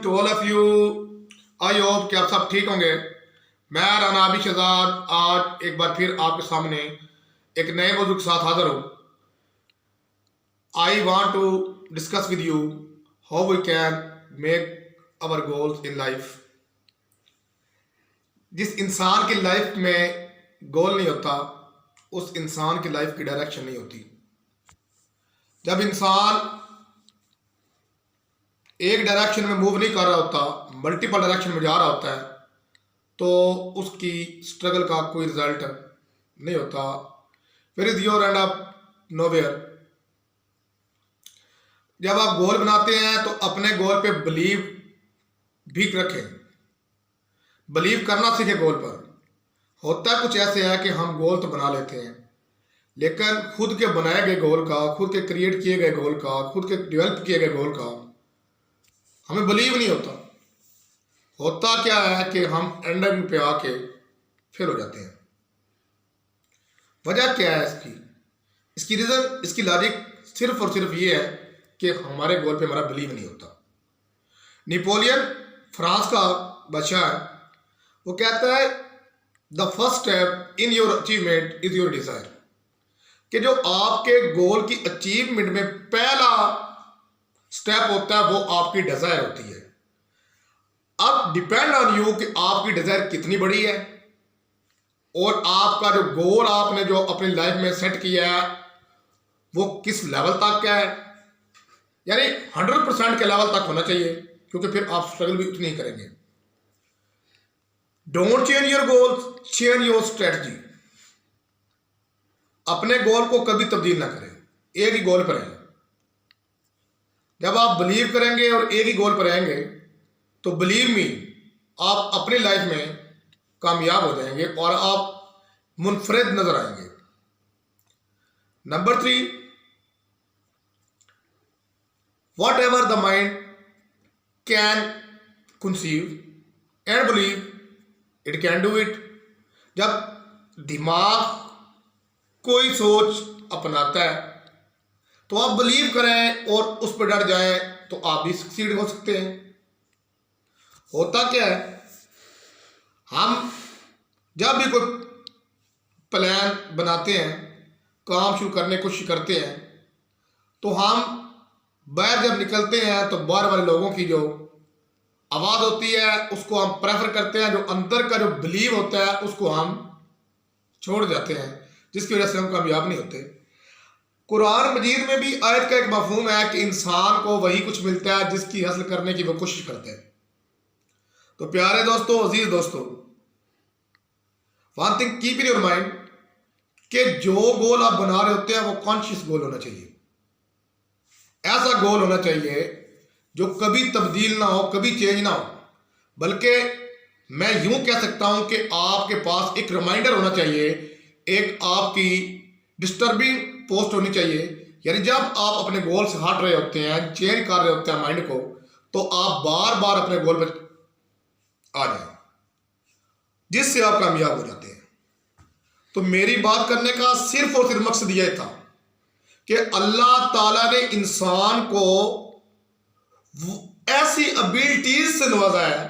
To all of you. I hope कि आप सब ठीक होंगे। मैं राना अभी शहजाद आज एक बार फिर आपके सामने एक नए मौजू के साथ हाजिर हूँ। I want to discuss with you how we can make our goals in life. जिस इंसान की लाइफ में गोल नहीं होता उस इंसान की लाइफ की डायरेक्शन नहीं होती। जब इंसान एक डायरेक्शन में मूव नहीं कर रहा होता, मल्टीपल डायरेक्शन में जा रहा होता है, तो उसकी स्ट्रगल का कोई रिजल्ट नहीं होता। फिर is your and up nowhere. जब आप गोल बनाते हैं तो अपने गोल पे बिलीव भी रखें, बिलीव करना सीखें गोल पर। होता कुछ ऐसे है कि हम गोल तो बना लेते हैं, लेकिन खुद के बनाए गए गोल का, खुद के क्रिएट किए गए गोल का, खुद के डेवलप किए गए गोल का हमें बिलीव नहीं होता। होता क्या है कि हम एंडिंग पे आके फेल हो जाते हैं। वजह क्या है इसकी रीजन, इसकी लॉजिक सिर्फ और सिर्फ ये है कि हमारे गोल पे हमारा बिलीव नहीं होता। नेपोलियन फ्रांस का बादशाह है, वो कहता है the first step in your achievement is your desire. कि जो आपके गोल की अचीवमेंट में पहला स्टेप होता है वो आपकी डिजायर होती है। अब डिपेंड ऑन यू कि आपकी डिजायर कितनी बड़ी है और आपका जो गोल आपने जो अपनी लाइफ में सेट किया है वो किस लेवल तक का है। यानी 100% के लेवल तक होना चाहिए, क्योंकि फिर आप स्ट्रगल भी उतनी ही करेंगे। Don't change your goals, change your strategy. अपने गोल को कभी तब्दील ना करें, एक ही गोल पर रहें। जब आप बिलीव करेंगे और एक ही गोल पर रहेंगे तो बिलीव मी, आप अपनी लाइफ में कामयाब हो जाएंगे और आप मुनफरिद नजर आएंगे। Number 3, what ever the mind can conceive and believe it can do it. जब दिमाग कोई सोच अपनाता है तो आप बिलीव करें और उस पर डर जाएं तो आप भी सक्सीड हो सकते हैं। होता क्या है, हम जब भी कोई प्लान बनाते हैं, काम शुरू करने की कोशिश करते हैं, तो हम बाहर जब निकलते हैं तो बाहर वाले लोगों की जो आवाज़ होती है उसको हम प्रेफर करते हैं, जो अंदर का जो बिलीव होता है उसको हम छोड़ जाते हैं, जिसकी वजह से हम कामयाब नहीं होते। कुरान मजीद में भी आयत का एक मफहूम है कि इंसान को वही कुछ मिलता है जिसकी हासिल करने की वो कोशिश करते हैं। तो प्यारे दोस्तों, अजीज दोस्तों, one thing keep in your mind कि जो गोल आप बना रहे होते हैं वो कॉन्शियस गोल होना चाहिए। ऐसा गोल होना चाहिए जो कभी तब्दील ना हो, कभी चेंज ना हो, बल्कि मैं यूं कह सकता हूं कि आपके पास एक रिमाइंडर होना चाहिए, एक आपकी डिस्टर्बिंग पोस्ट होनी चाहिए। यानी जब आप अपने गोल से हट रहे होते हैं, चेंज कर रहे होते हैं माइंड को, तो आप बार बार अपने गोल पर आ जाए, जिससे आप कामयाब हो जाते हैं। तो मेरी बात करने का सिर्फ और सिर्फ मकसद यह था कि अल्लाह ताला ने इंसान को ऐसी एबिलिटीज से नवाजा है